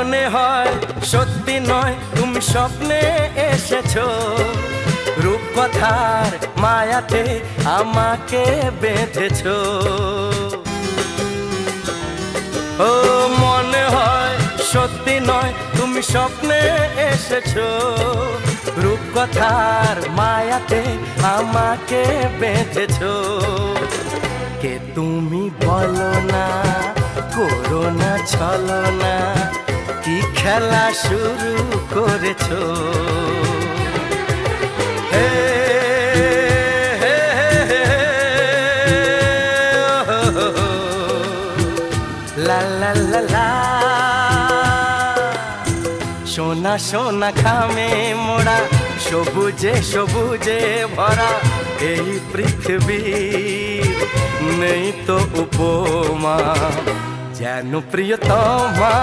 মনে হয় সত্যি নয় তুমি স্বপ্নে এসেছো, রূপকথার মায়াতে আমাকে বেঁধেছো। ও মনে হয় সত্যি নয় তুমি স্বপ্নে এসেছো, রূপকথার মায়াতে আমাকে বেঁধেছো। কে তুমি বলো না, করো না ছলনা, কি খেলা শুরু করেছো। হে হে হে লা লা লা লা, সোনা সোনা খামে মোড়া, সবুজে সবুজে ভরা এই পৃথিবী, নেই তো উপমা যেন প্রিয়তমা।